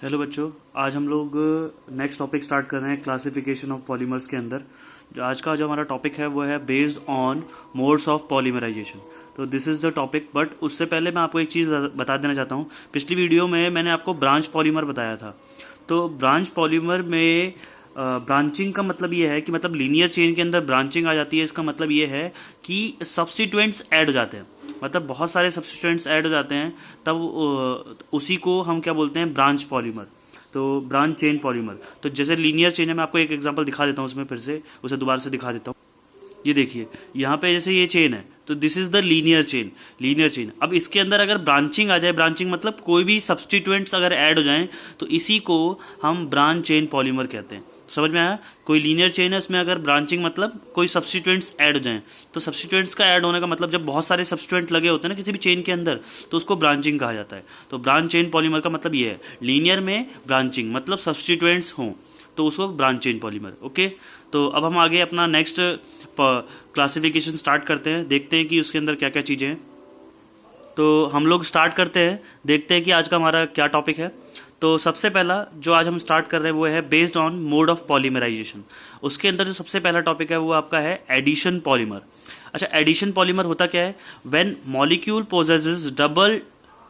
Hello बच्चों, आज हम लोग नेक्स्ट टॉपिक स्टार्ट कर रहे हैं क्लासिफिकेशन ऑफ पॉलीमर्स के अंदर। आज का जो हमारा टॉपिक है वो है based on modes of polymerization. तो this is the topic, but उससे पहले मैं आपको एक चीज़ बता देना चाहता हूँ। पिछली वीडियो में मैंने आपको ब्रांच पॉलीमर बताया था। तो ब्रांच पॉलीमर में ब्रांचिंग का मतलब ये है कि मतलब लीनियर चेन के अंदर ब्रांचिंग आ जाती है। इसका मतलब ये है कि सब्स्टिट्यूएंट्स ऐड हो जाते हैं, मतलब बहुत सारे सब्स्टिट्यूएंट्स ऐड हो जाते हैं, तब उसी को हम क्या बोलते हैं, ब्रांच पॉलीमर। तो ब्रांच चेन पॉलीमर। तो जैसे लीनियर चेन है, मैं आपको एक एग्जांपल दिखा देता हूँ, उसमें फिर से उसे दोबारा से दिखा देता हूँ। ये देखिए, यहाँ पे जैसे ये चेन है, तो this is the linear chain. Linear chain, अब इसके अंदर अगर ब्रांचिंग आ जाए, ब्रांचिंग मतलब कोई भी सब्स्टिट्यूएंट्स अगर ऐड हो जाएं, तो इसी को हम ब्रांच चेन पॉलीमर कहते हैं। समझ में आया? कोई लीनियर चेन है, उसमें अगर ब्रांचिंग मतलब कोई सब्स्टिट्यूएंट्स ऐड हो जाएं, तो सब्स्टिट्यूएंट्स का ऐड होने का मतलब जब बहुत सारे सब्स्टिट्यूएंट लगे होते हैं ना किसी भी चेन के अंदर, तो उसको ब्रांचिंग कहा जाता है। तो ब्रांच चेन पॉलीमर का मतलब ये है, लीनियर में ब्रांचिंग मतलब सब्स्टिट्यूएंट्स हों तो उसको ब्रांच चेन पॉलीमर। ओके, तो अब हम आगे अपना नेक्स्ट क्लासिफिकेशन स्टार्ट करते हैं, देखते हैं कि उसके अंदर क्या क्या चीज़ें हैं। तो हम लोग स्टार्ट करते हैं, देखते हैं कि आज का हमारा क्या टॉपिक है। तो सबसे पहला जो आज हम स्टार्ट कर रहे हैं वो है based on mode of polymerization. उसके अंदर जो सबसे पहला टॉपिक है वो आपका है एडिशन पॉलीमर। अच्छा, एडिशन पॉलीमर होता क्या है? व्हेन मॉलिक्यूल पोजेसेस डबल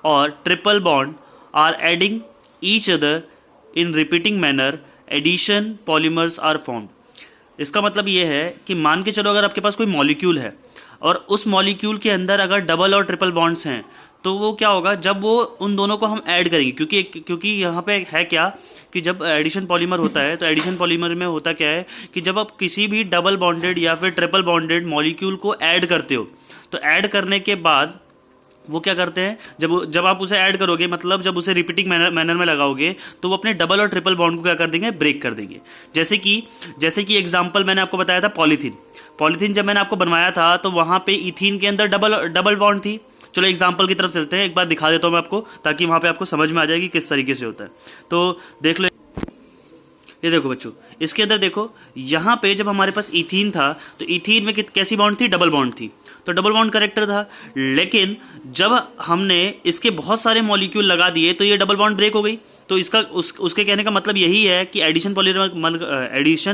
और triple bond are adding each other in repeating manner, addition polymers are formed. इसका मतलब ये है कि मान के चलो, अगर आपके पास कोई मॉलिक्यूल है और उस मॉलिक्यूल के अंदर अगर डबल और ट्रिपल बॉन्ड्स हैं, तो वो क्या होगा, जब वो उन दोनों को हम ऐड करेंगे, क्योंकि यहाँ पे है क्या कि जब एडिशन पॉलीमर होता है, तो एडिशन पॉलीमर में होता क्या है कि जब आप किसी भी डबल बॉन्डेड या फिर ट्रिपल बॉन्डेड मॉलिक्यूल को ऐड करते हो, तो ऐड करने के बाद वो क्या करते हैं, जब आप उसे ऐड करोगे, मतलब जब उसे रिपीटिंग मैनर में लगाओगे, तो वो अपने डबल और ट्रिपल बॉन्ड को क्या कर देंगे, ब्रेक कर देंगे। जैसे कि एग्जांपल मैंने आपको बताया था पॉलीथीन जब मैंने आपको बनवाया था, तो वहां पे इथीन के अंदर डबल बॉन्ड थी। चलो एग्जांपल की तरफ चलते हैं, एक बार दिखा देता हूं मैं आपको, ताकि वहां पे आपको समझ में आ जाएगी किस तरीके से होता है। तो देख लो, ये देखो बच्चों, इसके अंदर देखो, यहाँ पे जब हमारे पास इथीन था, तो इथीन में कैसी बॉन्ड थी, डबल बॉन्ड थी, तो डबल बॉन्ड करेक्टर था। लेकिन जब हमने इसके बहुत सारे मॉलिक्यूल लगा दिए, तो ये डबल बॉन्ड ब्रेक हो गई। तो इसका उसके कहने का मतलब यही है कि एडिशन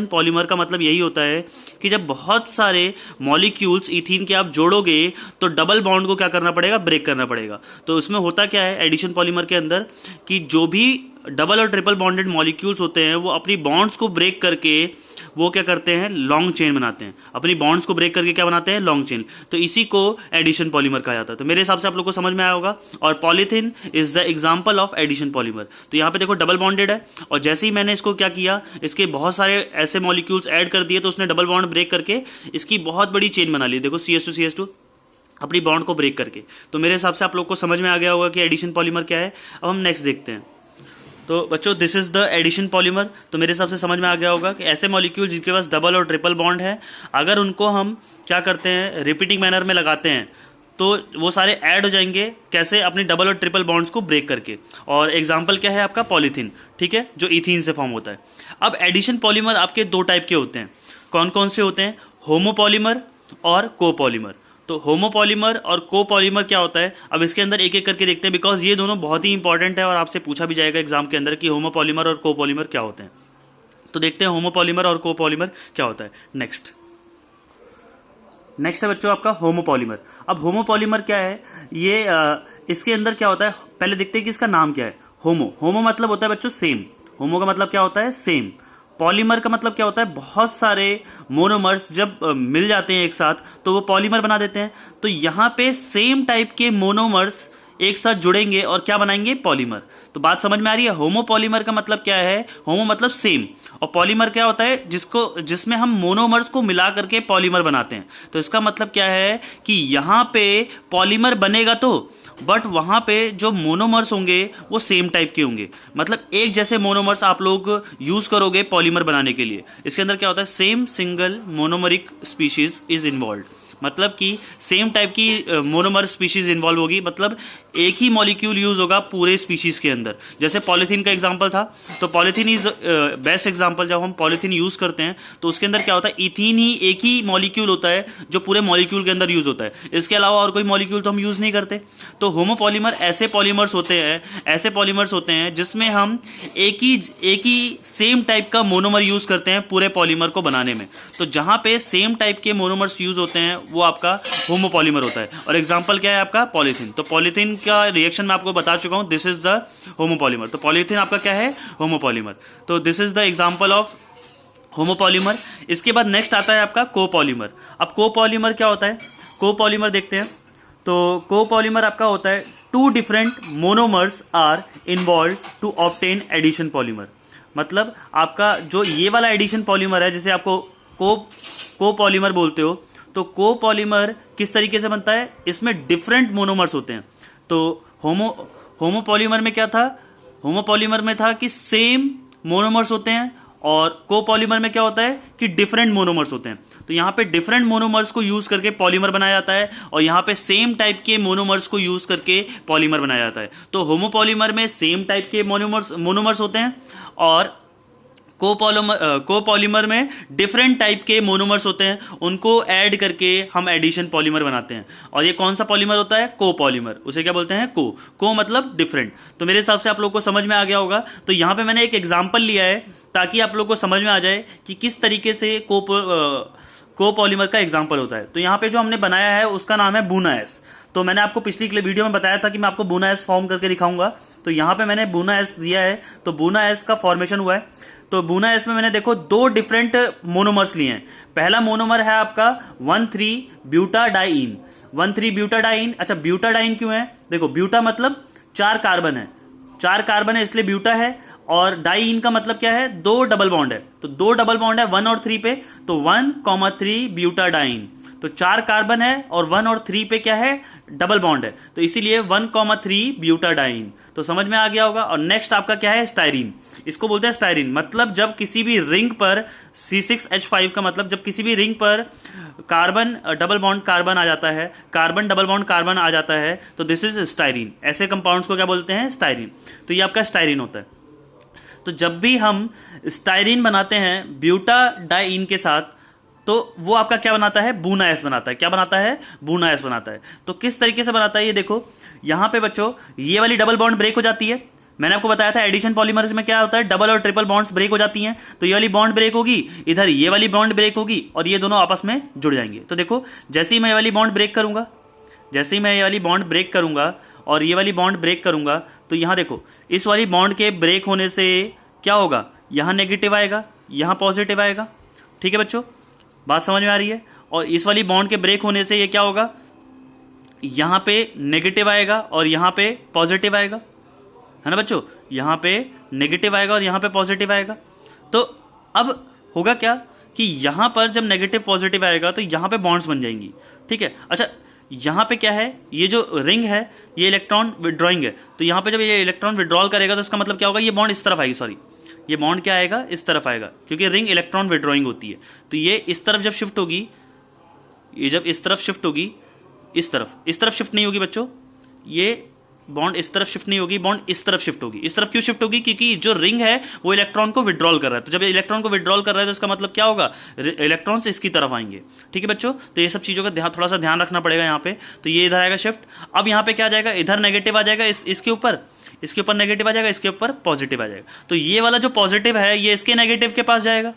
पॉलीमर का मतलब यही होता है कि जब बहुत सारे मॉलिक्यूल्स इथीन के आप जोड़ोगे, तो डबल बॉन्ड को क्या करना पड़ेगा, ब्रेक करना पड़ेगा। तो उसमें होता क्या है एडिशन पॉलीमर के अंदर, कि जो भी डबल और ट्रिपल बॉन्डेड मॉलिक्यूल्स होते हैं, वो अपनी बॉन्ड्स को ब्रेक करके वो क्या करते हैं, लॉन्ग चेन बनाते हैं। अपनी बॉन्ड्स को ब्रेक करके क्या बनाते हैं, लॉन्ग चेन। तो इसी को एडिशन पॉलीमर कहा जाता है। तो मेरे हिसाब से आप लोग को समझ में आया होगा। और polythene is the example of addition polymer. तो यहाँ पे देखो डबल बॉन्डेड है, और जैसे ही मैंने इसको क्या किया, इसके बहुत सारे ऐसे मॉलिक्यूल्स ऐड कर दिए, तो उसने डबल बॉन्ड ब्रेक करके इसकी बहुत बड़ी चेन बना ली। देखो CH2 अपनी बॉन्ड को ब्रेक करके। तो मेरे हिसाब से आप लोग को समझ में आ गया होगा कि एडिशन पॉलीमर क्या है। अब हम नेक्स्ट देखते हैं। तो बच्चों, this is the addition polymer. तो मेरे हिसाब से समझ में आ गया होगा कि ऐसे मॉलिक्यूल जिनके पास डबल और ट्रिपल बॉन्ड है, अगर उनको हम क्या करते हैं, रिपीटिंग मैनर में लगाते हैं, तो वो सारे ऐड हो जाएंगे। कैसे? अपनी डबल और ट्रिपल बॉन्ड्स को ब्रेक करके। और एग्जांपल क्या है आपका, पॉलीथीन, ठीक है, जो इथीन से फॉर्म होता है। अब एडिशन पॉलीमर आपके दो टाइप के होते हैं। कौन कौन से होते हैं? होमोपॉलीमर और कोपॉलीमर। तो होमोपॉलीमर और कोपॉलीमर क्या होता है, अब इसके अंदर एक एक करके देखते हैं, बिकॉज ये दोनों बहुत ही इंपॉर्टेंट है और आपसे पूछा भी जाएगा एग्जाम के अंदर कि होमोपॉलीमर और कोपॉलीमर क्या होते हैं। तो देखते हैं होमोपॉलीमर और कोपॉलीमर क्या होता है। नेक्स्ट है बच्चों आपका होमोपॉलीमर। अब होमोपॉलीमर क्या है, ये इसके अंदर क्या होता है, पहले देखते हैं कि इसका नाम क्या है। होमो मतलब होता है बच्चों सेम। होमो का मतलब क्या होता है, सेम। पॉलीमर का मतलब क्या होता है, बहुत सारे मोनोमर्स जब मिल जाते हैं एक साथ, तो वो पॉलीमर बना देते हैं। तो यहाँ पे सेम टाइप के मोनोमर्स एक साथ जुड़ेंगे और क्या बनाएंगे, पॉलीमर। तो बात समझ में आ रही है? होमोपॉलीमर का मतलब क्या है, होमो मतलब सेम, और पॉलीमर क्या होता है, जिसमें हम मोनोमर्स को मिला करके पॉलीमर बनाते हैं। तो इसका मतलब क्या है कि यहाँ पे पॉलीमर बनेगा, तो बट वहां पे जो मोनोमर्स होंगे वो सेम टाइप के होंगे, मतलब एक जैसे मोनोमर्स आप लोग यूज करोगे पॉलीमर बनाने के लिए। इसके अंदर क्या होता है, same single monomeric species is involve, मतलब कि सेम टाइप की मोनोमर स्पीशीज इन्वॉल्व होगी, मतलब एक ही मॉलिक्यूल यूज होगा पूरे स्पीशीज के अंदर। जैसे पॉलीथीन का एग्जांपल था, तो पॉलीथीन इज बेस्ट एग्जांपल। जब हम पॉलीथीन यूज करते हैं तो उसके अंदर क्या होता है, इथीन ही एक ही मॉलिक्यूल होता है जो पूरे मॉलिक्यूल के अंदर यूज होता है। इसके अलावा और कोई मॉलिक्यूल तो हम यूज नहीं करते। तो होमोपॉलीमर ऐसे पॉलीमर्स होते हैं जिसमें हम एक ही सेम टाइप का मोनोमर यूज करते हैं पूरे पॉलीमर को बनाने में। तो जहां पे सेम टाइप के मोनोमर्स यूज होते हैं वो आपका होमोपॉलीमर होता है। और एग्जांपल क्या है आपका, पॉलीथीन। तो पॉलीथीन का रिएक्शन मैं आपको बता चुका हूं, दिस इज द होमोपॉलीमर। तो पॉलीथीन आपका क्या है, होमोपॉलीमर। तो this is the example of homopolymer. इसके बाद नेक्स्ट आता है आपका कोपॉलीमर। अब कोपॉलीमर क्या होता है, कोपॉलीमर देखते हैं। तो कोपॉलीमर आपका होता है two different monomers are involve to obtain addition polymer. मतलब आपका जो ये वाला एडिशन पॉलीमर है, जिसे आपको कोपॉलीमर बोलते हो, तो कोपॉलीमर किस तरीके से बनता है, इसमें डिफरेंट मोनोमर्स होते हैं। तो होमोपॉलीमर में क्या था, होमोपॉलीमर में था कि सेम मोनोमर्स होते हैं, और कोपॉलीमर में क्या होता है कि डिफरेंट मोनोमर्स होते हैं। तो यहाँ पे डिफरेंट मोनोमर्स को यूज करके पॉलीमर बनाया जाता है, और यहाँ पे सेम टाइप के मोनोमर्स को यूज करके पॉलीमर बनाया जाता है। तो होमोपॉलीमर में सेम टाइप के मोनोमर्स होते हैं, और कोपॉलीमर में डिफरेंट टाइप के मोनोमर्स होते हैं, उनको ऐड करके हम एडिशन पॉलीमर बनाते हैं। और ये कौन सा पॉलीमर होता है, कोपॉलीमर। उसे क्या बोलते हैं, को मतलब डिफरेंट। तो मेरे हिसाब से आप लोगों को समझ में आ गया होगा। तो यहाँ पे मैंने एक एग्जांपल लिया है ताकि आप लोगों को समझ में आ जाए कि किस तरीके से कोपॉलीमर का एग्जांपल होता है। तो यहाँ पे जो हमने बनाया है उसका नाम है बूना एस। तो मैंने आपको पिछली वीडियो में बताया था कि मैं आपको बूना एस फॉर्म करके दिखाऊंगा। तो यहाँ पे मैंने बूना एस दिया है। तो बूना एस का फॉर्मेशन हुआ है। तो बूना एस में मैंने देखो दो डिफरेंट मोनोमर्स लिए हैं। पहला मोनोमर है आपका 1,3-ब्यूटाडाइन। 1,3-ब्यूटाडाइन। अच्छा, ब्यूटाडाइन क्यों है, देखो ब्यूटा मतलब 4 कार्बन है, 4 कार्बन है इसलिए ब्यूटा है। और डाइइन का मतलब क्या है, 2 डबल बॉन्ड है। तो 2 डबल बॉन्ड है 1 और 3 पे, तो 1,3 ब्यूटाडाइन। तो 4 कार्बन है और 1 और 3 पे क्या है, डबल बॉन्ड है, तो इसीलिए 1,3 ब्यूटाडाइन। तो समझ में आ गया होगा। और नेक्स्ट आपका क्या है, स्टाइरिन। इसको बोलते हैं स्टाइरिन। मतलब जब किसी भी रिंग पर C6H5 का मतलब जब किसी भी रिंग पर कार्बन डबल बॉन्ड कार्बन आ जाता है, कार्बन डबल बॉन्ड कार्बन आ जाता है, तो दिस इज स्टाइरिन। ऐसे कंपाउंड्स को क्या बोलते हैं, स्टाइरिन। तो ये आपका स्टाइरिन होता है। तो जब भी हम स्टाइरिन बनाते हैं ब्यूटाडाइन के साथ, तो वो आपका क्या बनाता है, बूना एस बनाता है। क्या बनाता है, बूना एस बनाता है। तो किस तरीके से बनाता है ये देखो। यहां पे बच्चों ये वाली डबल बॉन्ड ब्रेक हो जाती है। मैंने आपको बताया था एडिशन पॉलीमर्स में क्या होता है, डबल और ट्रिपल बॉन्ड्स ब्रेक हो जाती हैं। तो ये वाली बॉन्ड ब्रेक होगी, इधर ये वाली बॉन्ड ब्रेक होगी, और ये दोनों आपस में जुड़ जाएंगे। तो देखो जैसे ही मैं ये वाली बॉन्ड ब्रेक करूंगा, जैसे ही मैं ये वाली बॉन्ड ब्रेक करूंगा और ये वाली बॉन्ड ब्रेक करूंगा, तो यहां देखो इस वाली बॉन्ड के ब्रेक होने से क्या होगा, यहां नेगेटिव आएगा, यहां पॉजिटिव आएगा। ठीक है बच्चों, बात समझ में आ रही है। और इस वाली बॉन्ड के ब्रेक होने से ये क्या होगा, यहां पे नेगेटिव आएगा और यहां पे पॉजिटिव आएगा, है ना बच्चों। यहां पे नेगेटिव आएगा और यहां पे पॉजिटिव आएगा। तो अब होगा क्या कि यहां पर जब नेगेटिव पॉजिटिव आएगा तो यहां पे बॉन्ड्स बन जाएंगी। ठीक है। अच्छा, यहां पे क्या है, ये जो रिंग है ये इलेक्ट्रॉन विड्रॉइंग है। तो यहां पे जब ये इलेक्ट्रॉन विड्रॉल करेगा तो इसका मतलब क्या होगा, ये बॉन्ड इस तरफ आएगी, सॉरी ये बॉन्ड क्या आएगा, इस तरफ आएगा, क्योंकि रिंग इलेक्ट्रॉन विड्रॉइंग होती है। तो ये इस तरफ जब शिफ्ट होगी, ये जब इस तरफ शिफ्ट होगी, इस तरफ शिफ्ट नहीं होगी बच्चों, ये बॉन्ड इस तरफ शिफ्ट नहीं होगी, बॉन्ड इस तरफ शिफ्ट होगी। इस तरफ क्यों शिफ्ट होगी, क्योंकि जो रिंग है वो इलेक्ट्रॉन को विड्रॉल कर रहा है। तो जब ये इलेक्ट्रॉन को विड्रॉल कर रहा है तो इसका मतलब क्या होगा, इलेक्ट्रॉन्स इसकी तरफ आएंगे। ठीक है बच्चों, तो ये सब चीजों का थोड़ा सा ध्यान रखना पड़ेगा यहाँ पे। तो ये इधर आएगा शिफ्ट। अब यहाँ पे क्या आ जाएगा, इधर नेगेटिव आ जाएगा, इसके ऊपर नेगेटिव आ जाएगा, इसके ऊपर पॉजिटिव आ जाएगा। तो ये वाला जो पॉजिटिव है ये इसके नेगेटिव के पास जाएगा।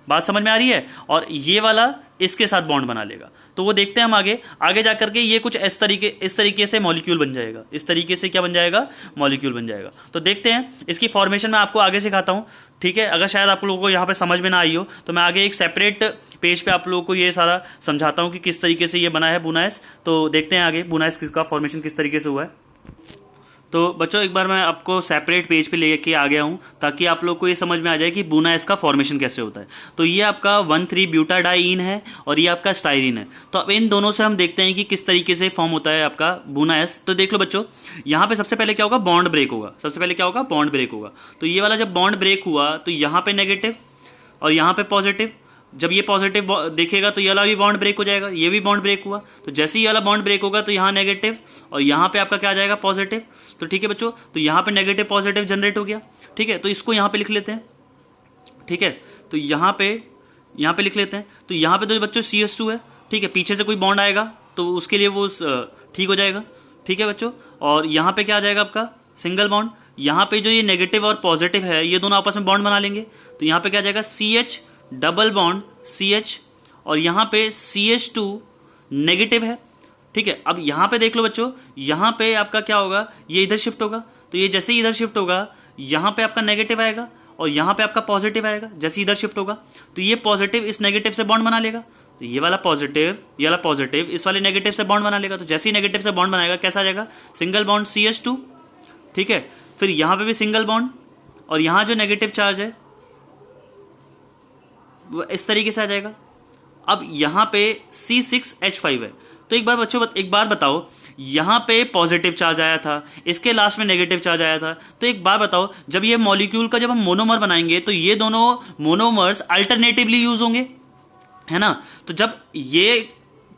बात समझ में आ रही है। और ये वाला इसके साथ बॉन्ड बना लेगा। तो वो देखते हैं हम आगे जाकर के ये कुछ इस तरीके से मॉलिक्यूल बन जाएगा। इस तरीके से क्या बन जाएगा, मॉलिक्यूल बन जाएगा। तो देखते हैं इसकी फॉर्मेशन मैं आपको आगे सिखाता हूँ। ठीक है, अगर शायद आप लोगों को यहाँ पे समझ में ना आई हो तो मैं आगे एक सेपरेट पेज पे आप लोगों को ये सारा समझाता हूँ कि किस तरीके से ये बना है बूना एस। तो देखते हैं आगे बूना एस का फॉर्मेशन किस तरीके से हुआ है। तो बच्चों एक बार मैं आपको सेपरेट पेज पे लेके आ गया हूं ताकि आप लोग को ये समझ में आ जाए कि बूना एस का फॉर्मेशन कैसे होता है। तो ये आपका 1,3-ब्यूटाडाइन है और ये आपका स्टाइरिन है। तो अब इन दोनों से हम देखते हैं कि किस तरीके से फॉर्म होता है आपका बूना एस। तो देख लो बच्चों, यहाँ पे सबसे पहले क्या होगा, बॉन्ड ब्रेक होगा। सबसे पहले क्या होगा, बॉन्ड ब्रेक होगा। तो ये वाला जब बॉन्ड ब्रेक हुआ तो यहाँ पे नेगेटिव और यहाँ पे पॉजिटिव, जब ये पॉजिटिव देखेगा तो ये वाला भी बॉन्ड ब्रेक हो जाएगा, ये भी बॉन्ड ब्रेक हुआ, तो जैसे ही ये वाला बॉन्ड ब्रेक होगा तो यहाँ नेगेटिव और यहाँ पे आपका क्या आ जाएगा पॉजिटिव। तो ठीक है बच्चों, तो यहाँ पे नेगेटिव पॉजिटिव जनरेट हो गया। ठीक है, तो इसको यहाँ पे लिख लेते हैं। ठीक है, तो यहाँ पे लिख लेते हैं। तो यहाँ पे तो बच्चों CH2 है। ठीक है, पीछे से कोई बॉन्ड आएगा तो उसके लिए वो ठीक हो जाएगा। ठीक है बच्चों, और यहाँ पे क्या आ जाएगा आपका सिंगल बॉन्ड। यहाँ पे जो ये नेगेटिव और पॉजिटिव है ये दोनों आपस में बॉन्ड बना लेंगे, तो यहाँ पे क्या आ जाएगा CH डबल बॉन्ड CH, और यहाँ पे CH2 नेगेटिव है। ठीक है, अब यहाँ पे देख लो बच्चों, यहाँ पे आपका क्या होगा, ये इधर शिफ्ट होगा, तो ये जैसे ही इधर शिफ्ट होगा यहाँ पे आपका नेगेटिव आएगा और यहाँ पे आपका पॉजिटिव आएगा। जैसे इधर शिफ्ट होगा तो ये पॉजिटिव इस नेगेटिव से बॉन्ड बना लेगा, तो ये वाला पॉजिटिव इस वाले नेगेटिव से बॉन्ड बना लेगा। तो जैसे ही नेगेटिव से बॉन्ड बनाएगा कैसा आ जाएगा, सिंगल बॉन्ड CH2। ठीक है, फिर यहाँ पे भी सिंगल बॉन्ड और यहाँ जो नेगेटिव चार्ज है वो इस तरीके से आ जाएगा। अब यहाँ पे C6H5 है। तो एक बार बच्चों एक बात बताओ, यहाँ पे पॉजिटिव चार्ज आया था, इसके लास्ट में नेगेटिव चार्ज आया था, तो एक बात बताओ, जब ये मॉलिक्यूल का जब हम मोनोमर बनाएंगे तो ये दोनों मोनोमर्स अल्टरनेटिवली यूज होंगे, है ना। तो जब ये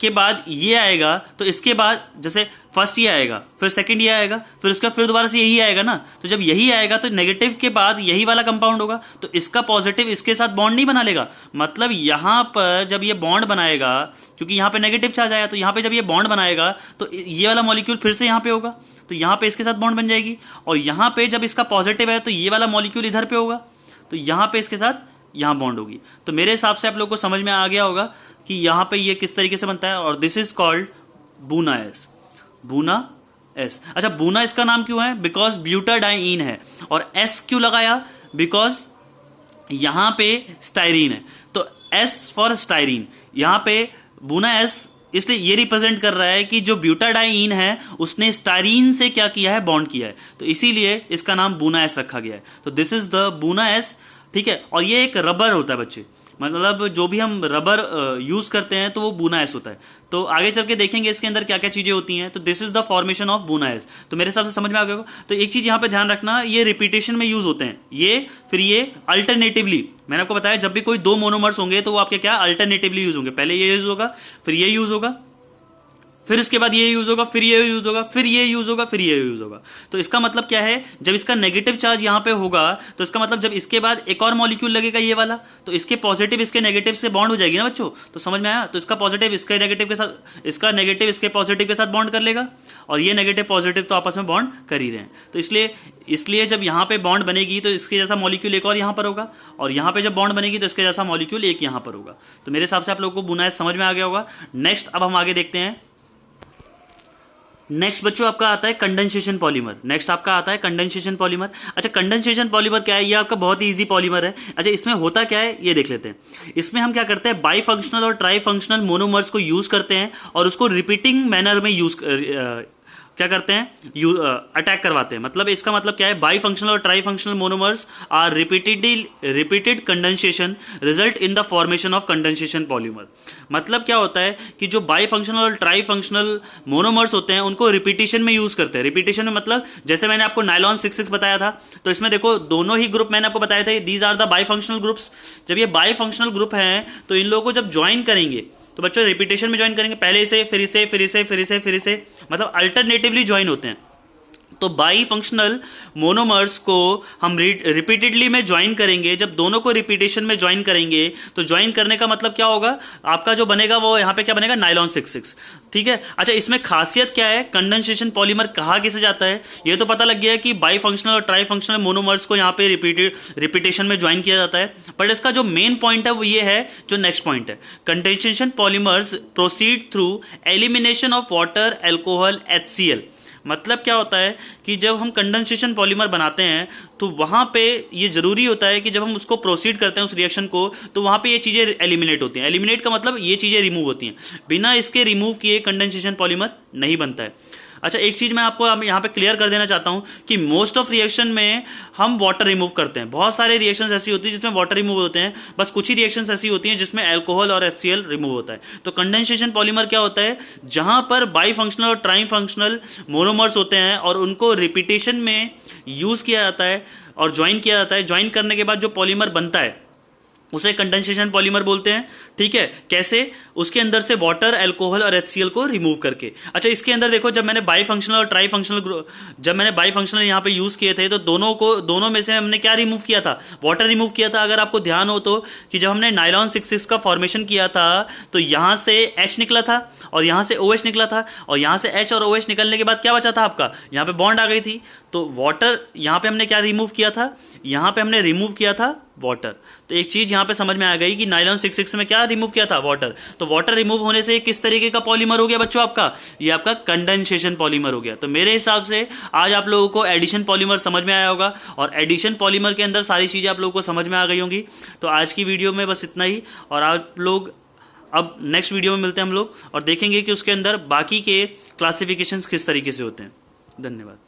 के बाद ये आएगा तो इसके बाद जैसे फर्स्ट ये आएगा, फिर सेकंड ये आएगा, फिर उसका फिर दोबारा से यही आएगा ना। तो जब यही आएगा तो नेगेटिव के बाद यही वाला कंपाउंड होगा, तो इसका पॉजिटिव इसके साथ बॉन्ड नहीं बना लेगा। मतलब यहां पर जब ये बॉन्ड बनाएगा, क्योंकि यहां पे नेगेटिव चार्ज आया, तो यहां पे जब ये बॉन्ड बनाएगा तो ये वाला मॉलिक्यूल फिर से यहां पे होगा, तो यहां पे इसके साथ बॉन्ड बन जाएगी। और यहां पे जब इसका पॉजिटिव है तो ये वाला मॉलिक्यूल इधर पे होगा, तो यहां पे इसके साथ यहां बॉन्ड होगी। तो मेरे हिसाब से आप लोगों को समझ में आ गया होगा कि यहां पे ये किस तरीके से बनता है, और this is called buna S. Buna S. अच्छा, बूना इसका नाम क्यों है, बिकॉज ब्यूटाडाइन है, और एस क्यों लगाया, बिकॉज यहां पे स्टाइरीन है, तो एस फॉर स्टाइरीन। यहां पे बूना एस इसलिए ये रिप्रेजेंट कर रहा है कि जो ब्यूटाडाइन है उसने स्टाइरीन से क्या किया है, बॉन्ड किया है, तो इसीलिए इसका नाम बूना एस रखा गया है। तो this is the buna S. ठीक है, और ये एक रबर होता है बच्चे, मतलब जो भी हम रबर यूज करते हैं तो वो बूना एस होता है। तो आगे चल के देखेंगे इसके अंदर क्या क्या चीजें होती हैं। तो this is the formation of buna S. तो मेरे हिसाब से समझ में आ गया होगा। तो एक चीज यहां पे ध्यान रखना, ये रिपीटेशन में यूज होते हैं, ये फिर ये अल्टरनेटिवली। मैंने आपको बताया जब भी कोई दो मोनोमर्स होंगे तो वो आपके क्या अल्टरनेटिवली यूज होंगे, पहले ये यूज होगा, फिर ये यूज होगा, फिर इसके बाद ये यूज होगा, फिर ये यूज होगा, फिर ये यूज होगा, फिर ये यूज होगा। तो इसका मतलब क्या है, जब इसका नेगेटिव चार्ज यहां पे होगा तो इसका मतलब जब इसके बाद एक और मॉलिक्यूल लगेगा ये वाला, तो इसके पॉजिटिव इसके नेगेटिव से बॉन्ड हो जाएगी ना बच्चों। तो समझ में आया, तो इसका पॉजिटिव इसके नेगेटिव के साथ, इसका नेगेटिव इसके पॉजिटिव के साथ बॉन्ड कर लेगा, और ये नेगेटिव पॉजिटिव तो आपस में बॉन्ड कर ही रहे हैं। तो इसलिए जब यहां पे बॉन्ड बनेगी तो इसके जैसा मॉलिक्यूल एक और यहां पर होगा, और यहां पे जब बॉन्ड बनेगी तो इसके जैसा मॉलिक्यूल एक यहां पर होगा। तो मेरे हिसाब से आप लोगों को बूना एस समझ में आ गया होगा। नेक्स्ट अब हम आगे देखते हैं। नेक्स्ट बच्चों आपका आता है कंडेंसेशन पॉलीमर। नेक्स्ट आपका आता है कंडेंसेशन पॉलीमर। अच्छा, कंडेंसेशन पॉलीमर क्या है, ये आपका बहुत ही इजी पॉलीमर है। अच्छा, इसमें होता क्या है ये देख लेते हैं। इसमें हम क्या करते हैं, बाई फंक्शनल और ट्राई फंक्शनल मोनोमर्स को यूज करते हैं और उसको रिपीटिंग मैनर में क्या करते हैं, अटैक करवाते हैं। मतलब इसका मतलब क्या है, बाई फंक्शनल और tri functional monomers are repeated condensation result in the formation of condensation polymer. मतलब क्या होता है कि जो बाई फंक्शनल और ट्राई फंक्शनल मोनोमर्स होते हैं उनको रिपीटेशन में यूज करते हैं। रिपीटेशन में मतलब जैसे मैंने आपको नायलॉन 6,6 बताया था, तो इसमें देखो दोनों ही ग्रुप मैंने आपको बताए थे, these are the bi functional groups. जब ये बाई फंक्शनल ग्रुप हैं तो इन लोगों को जब ज्वाइन करेंगे तो बच्चों रिपीटेशन में ज्वाइन करेंगे, पहले से फिर इसे फिर इसे फिर इसे फिर इसे, मतलब अल्टरनेटिवली ज्वाइन होते हैं। तो बाई फंक्शनल मोनोमर्स को हम रिपीटेडली में ज्वाइन करेंगे। जब दोनों को रिपीटेशन में ज्वाइन करेंगे तो ज्वाइन करने का मतलब क्या होगा, आपका जो बनेगा वो यहाँ पे क्या बनेगा, नायलॉन 6,6। ठीक है। अच्छा, इसमें खासियत क्या है, कंडेंसेशन पॉलीमर कहा किसे जाता है, ये तो पता लग गया है कि बाई फंक्शनल और ट्राई फंक्शनल मोनोमर्स को यहाँ पे रिपीटेशन में ज्वाइन किया जाता है। बट इसका जो मेन पॉइंट है वो ये है, जो नेक्स्ट पॉइंट है, condensation polymers proceed through elimination of water, alcohol, HCl। मतलब क्या होता है कि जब हम कंडेंसेशन पॉलीमर बनाते हैं तो वहां पे ये जरूरी होता है कि जब हम उसको प्रोसीड करते हैं उस रिएक्शन को, तो वहां पे ये चीजें एलिमिनेट होती हैं। एलिमिनेट का मतलब ये चीजें रिमूव होती हैं, बिना इसके रिमूव किए कंडेंसेशन पॉलीमर नहीं बनता है। अच्छा, एक चीज मैं आपको यहाँ पे क्लियर कर देना चाहता हूं कि मोस्ट ऑफ रिएक्शन में हम वाटर रिमूव करते हैं। बहुत सारे रिएक्शंस ऐसी होती है जिसमें वाटर रिमूव होते हैं, बस कुछ ही रिएक्शंस ऐसी होती हैं जिसमें अल्कोहल और HCl रिमूव होता है। तो कंडेंसेशन पॉलीमर क्या होता है, जहां पर बाई फंक्शनल और ट्राई फंक्शनल मोनोमर्स होते हैं और उनको रिपीटेशन में यूज किया जाता है और ज्वाइन किया जाता है। ज्वाइन करने के बाद जो पॉलीमर बनता है उसे कंडेंसेशन पॉलीमर बोलते हैं। ठीक है, कैसे? उसके अंदर से वाटर, अल्कोहल और HCl को रिमूव करके। अच्छा, इसके अंदर देखो, जब मैंने बाईफंक्शनल और ट्राईफंक्शनल, जब मैंने बाईफंक्शनल यहाँ पे यूज किए थे तो दोनों में से हमने क्या रिमूव किया था? वाटर रिमूव किया था। अगर आपको ध्यान हो तो कि जब हमने नाइलॉन 6 का फॉर्मेशन किया था तो यहाँ से H निकला था और यहाँ से OH निकला था, और यहाँ से H और OH निकलने के बाद क्या बचा था आपका? यहाँ पे बॉन्ड आ गई थी। तो वाटर यहाँ पे हमने क्या रिमूव किया था? यहाँ पे हमने रिमूव किया था वाटर। तो एक चीज यहाँ पे समझ में आ गई कि नाइलॉन 6 में क्या रिमूव किया था? वाटर। तो वाटर रिमूव होने से किस तरीके का पॉलीमर हो गया बच्चों आपका? ये आपका कंडेंसेशन पॉलीमर हो गया। तो मेरे हिसाब से आज आप लोगों को एडिशन पॉलीमर समझ में आया होगा, और एडिशन पॉलीमर के अंदर सारी चीजें आप लोगों को समझ में आ गई होंगी। तो आज की वीडियो में बस इतना ही, और आप लोग अब नेक्स्ट वीडियो में मिलते हैं हम लोग, और देखेंगे कि उसके अंदर बाकी के क्लासिफिकेशंस किस तरीके से होते हैं। धन्यवाद।